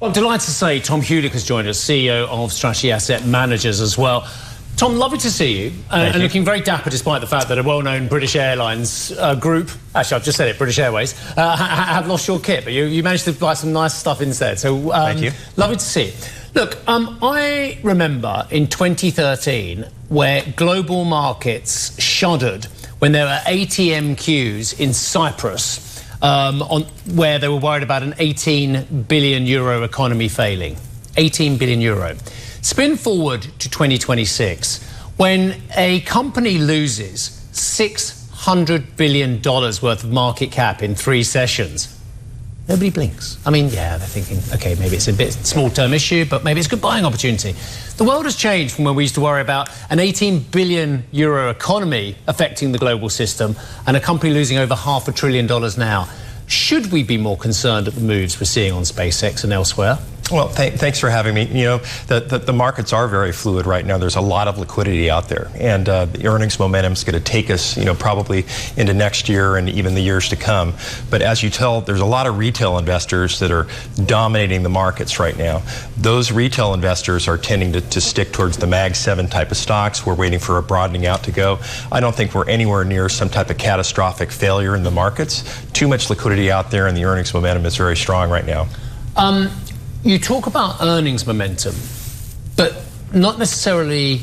Well, I'm delighted to say Tom Hulick has joined us, CEO of Strategy Asset Managers as well. Tom, lovely to see you, and looking very dapper despite the fact that a well-known British Airlines group, actually I've just said it, British Airways, have lost your kit, but you managed to buy some nice stuff instead. So thank you. Lovely to see you. Look, I remember in 2013 where global markets shuddered when there were ATM queues in Cyprus where they were worried about an 18 billion euro economy failing. 18 billion euro. Spin forward to 2026, when a company loses $600 billion worth of market cap in 3 sessions. Nobody blinks. I mean, yeah, they're thinking, okay, maybe it's a bit small-term issue, but maybe it's a good buying opportunity. The world has changed from when we used to worry about an 18 billion euro economy affecting the global system and a company losing over $500 billion now. Should we be more concerned at the moves we're seeing on SpaceX and elsewhere? Well, thanks for having me. You know, the markets are very fluid right now. There's a lot of liquidity out there, and the earnings momentum is going to take us, probably into next year and even the years to come. But as you tell, there's a lot of retail investors that are dominating the markets right now. Those retail investors are tending to stick towards the Mag 7 type of stocks. We're waiting for a broadening out to go. I don't think we're anywhere near some type of catastrophic failure in the markets. Too much liquidity out there, and the earnings momentum is very strong right now. You talk about earnings momentum, but not necessarily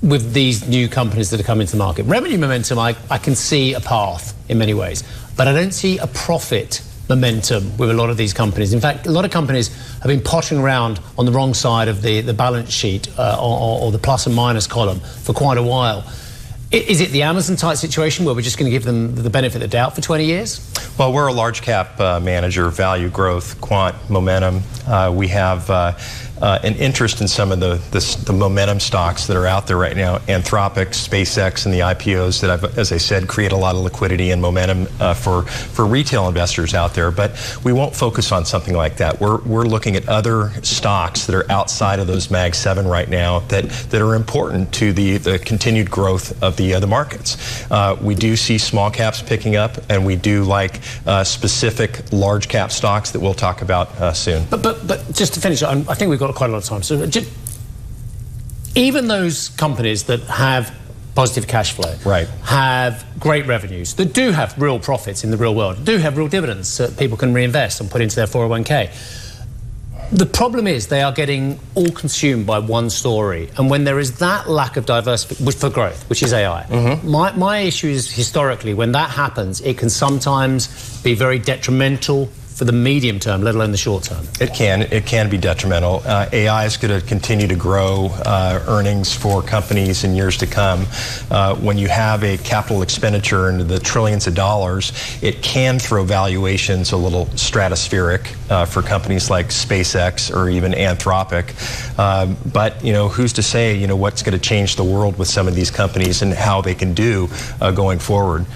with these new companies that are coming to the market. Revenue momentum, I can see a path in many ways, but I don't see a profit momentum with a lot of these companies. In fact, a lot of companies have been pottering around on the wrong side of the balance sheet or the plus and minus column for quite a while. Is it the Amazon type situation where we're just going to give them the benefit of the doubt for 20 years? Well, we're a large cap manager, value growth, quant, momentum. We have an interest in some of the momentum stocks that are out there right now. Anthropic, SpaceX, and the IPOs that, as I said, create a lot of liquidity and momentum for retail investors out there. But we won't focus on something like that. We're looking at other stocks that are outside of those Mag 7 right now that are important to the continued growth of the markets. We do see small caps picking up, and we do like specific large cap stocks that we'll talk about soon. But just to finish, I think we've got quite a lot of time. So even those companies that have positive cash flow, right, have great revenues, that do have real profits in the real world, do have real dividends that people can reinvest and put into their 401k. The problem is they are getting all consumed by one story, and when there is that lack of diversity for growth, which is AI, my issue is historically when that happens, it can sometimes be very detrimental for the medium term, let alone the short term. It can be detrimental. AI is going to continue to grow earnings for companies in years to come. When you have a capital expenditure into the trillions of dollars, it can throw valuations a little stratospheric for companies like SpaceX or even Anthropic. But who's to say what's going to change the world with some of these companies and how they can do going forward.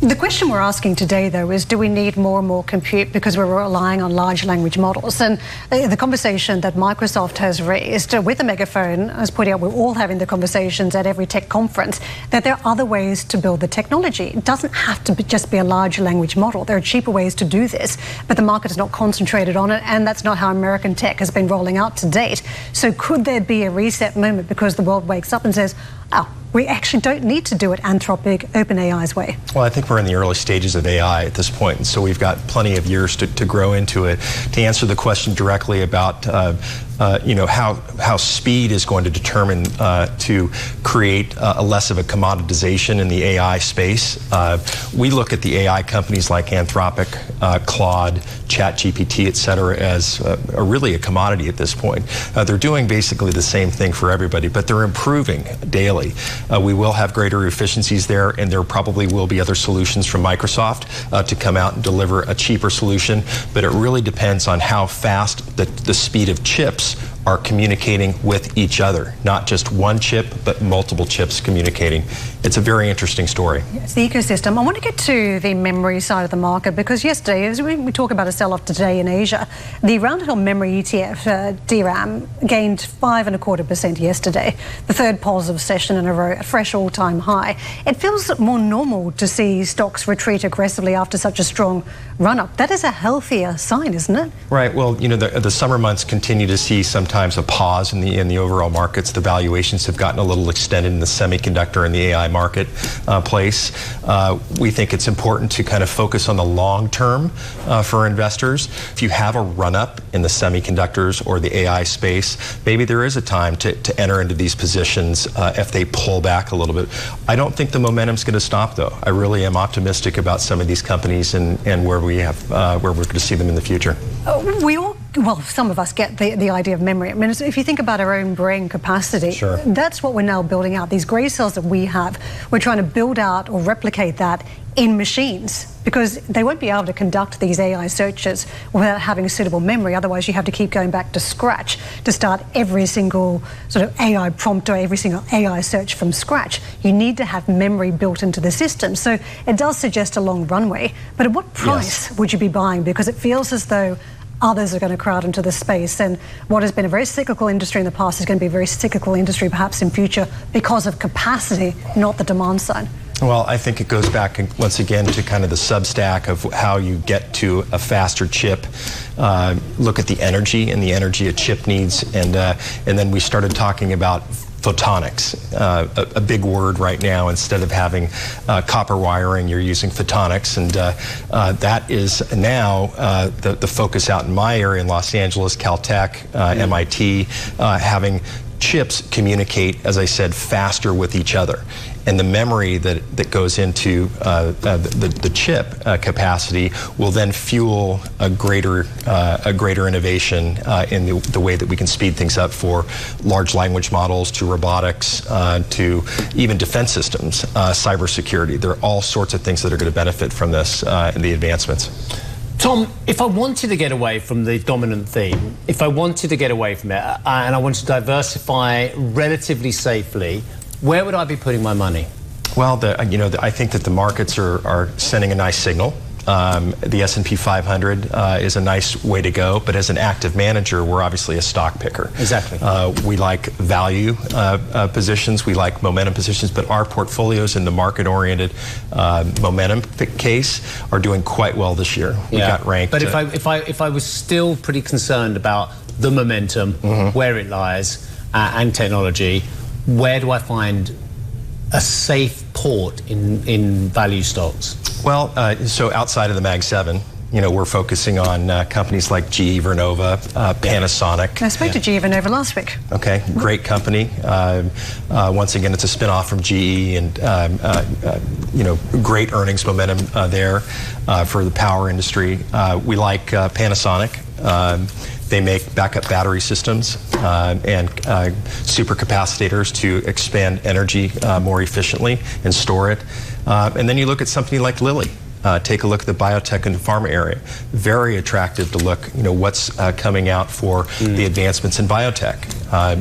The question we're asking today, though, is do we need more and more compute because we're relying on large language models? And the conversation that Microsoft has raised with a megaphone, as pointed out, we're all having the conversations at every tech conference, that there are other ways to build the technology. It doesn't have to just be a large language model. There are cheaper ways to do this, but the market is not concentrated on it, and that's not how American tech has been rolling out to date. So could there be a reset moment because the world wakes up and says, oh, we actually don't need to do it Anthropic, OpenAI's way? Well, I think we're in the early stages of AI at this point, and so we've got plenty of years to grow into it. To answer the question directly about how speed is going to determine to create less of a commoditization in the AI space, we look at the AI companies like Anthropic, Claude, ChatGPT, et cetera, as really a commodity at this point. They're doing basically the same thing for everybody, but they're improving daily. We will have greater efficiencies there, and there probably will be other solutions from Microsoft to come out and deliver a cheaper solution, but it really depends on how fast the speed of chips are communicating with each other, not just one chip, but multiple chips communicating. It's a very interesting story. It's the ecosystem. I want to get to the memory side of the market, because yesterday, as we talk about a sell-off today in Asia, the round-hill memory ETF, DRAM, gained 5.25% yesterday, the third positive session in a row, a fresh all-time high. It feels more normal to see stocks retreat aggressively after such a strong run-up. That is a healthier sign, isn't it? Right. Well, you know, the summer months continue to see sometimes a pause in the overall markets. The valuations have gotten a little extended in the semiconductor and the AI market place. We think it's important to kind of focus on the long term for investors. If you have a run-up in the semiconductors or the AI space, maybe there is a time to enter into these positions if they pull back a little bit. I don't think the momentum's going to stop, though. I really am optimistic about some of these companies and where we're going to see them in the future. Well, some of us get the idea of memory. I mean, if you think about our own brain capacity, sure, that's what we're now building out. These grey cells that we have, we're trying to build out or replicate that in machines, because they won't be able to conduct these AI searches without having suitable memory. Otherwise, you have to keep going back to scratch to start every single sort of AI prompt or every single AI search from scratch. You need to have memory built into the system. So it does suggest a long runway. But at what price would you be buying? Because it feels as though others are going to crowd into the space, and what has been a very cyclical industry in the past is going to be a very cyclical industry perhaps in future because of capacity, not the demand side. Well, I think it goes back once again to kind of the substack of how you get to a faster chip. Look at the energy and the energy a chip needs, and then we started talking about photonics, a big word right now. Instead of having copper wiring, you're using photonics, and that is now the focus out in my area in Los Angeles, Caltech, MIT, having chips communicate, as I said, faster with each other. And the memory that goes into the chip capacity will then fuel a greater innovation in the way that we can speed things up for large language models, to robotics, to even defense systems, cybersecurity. There are all sorts of things that are going to benefit from this and the advancements. Tom, if I wanted to get away from the dominant theme, if I wanted to get away from it, and I wanted to diversify relatively safely, where would I be putting my money? Well, I think that the markets are sending a nice signal. The S&P 500 is a nice way to go, but as an active manager, we're obviously a stock picker. Exactly. We like value positions, we like momentum positions, but our portfolios in the market-oriented momentum case are doing quite well this year. We got ranked. But if I was still pretty concerned about the momentum, where it lies, and technology, where do I find a safe port in value stocks? Well, so outside of the Mag 7, we're focusing on companies like GE Vernova, Panasonic. I spoke to GE Vernova last week. Okay, great company. Once again, it's a spin-off from GE, and great earnings momentum there for the power industry. We like Panasonic. They make backup battery systems and supercapacitors to expand energy more efficiently and store it. And then you look at something like Lilly. Take a look at the biotech and pharma area. Very attractive to look, what's coming out for the advancements in biotech,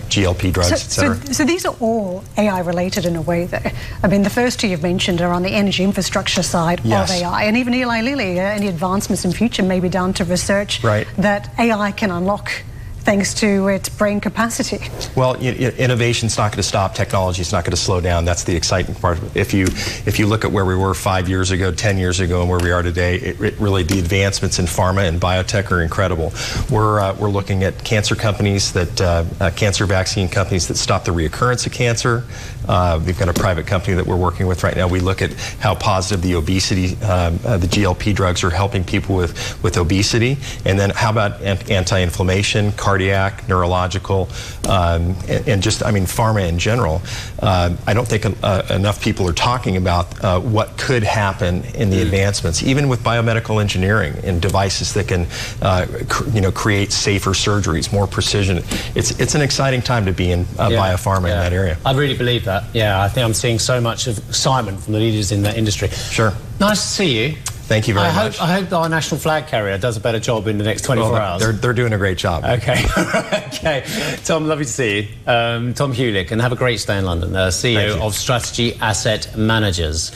GLP drugs, et cetera. So these are all AI related in a way, though. I mean, the first two you've mentioned are on the energy infrastructure side of AI, and even Eli Lilly, any advancements in future may be down to research that AI can unlock thanks to its brain capacity. Well, innovation's not going to stop. Technology's not going to slow down. That's the exciting part. If you look at where we were 5 years ago, 10 years ago, and where we are today, it really, the advancements in pharma and biotech are incredible. We're looking at cancer companies cancer vaccine companies that stop the reoccurrence of cancer. We've got a private company that we're working with right now. We look at how positive the obesity, the GLP drugs are helping people with obesity, and then how about anti-inflammation, cardiac, neurological, and just, pharma in general. I don't think enough people are talking about what could happen in the advancements, even with biomedical engineering and devices that can, create safer surgeries, more precision. It's an exciting time to be in biopharma in that area. I really believe that. Yeah, I think I'm seeing so much of excitement from the leaders in that industry. Sure. Nice to see you. Thank you very much. I hope our national flag carrier does a better job in the next 24 hours. They're doing a great job. Okay. Okay. Tom, lovely to see you. Tom Hulick, and have a great stay in London, CEO of Strategy Asset Managers.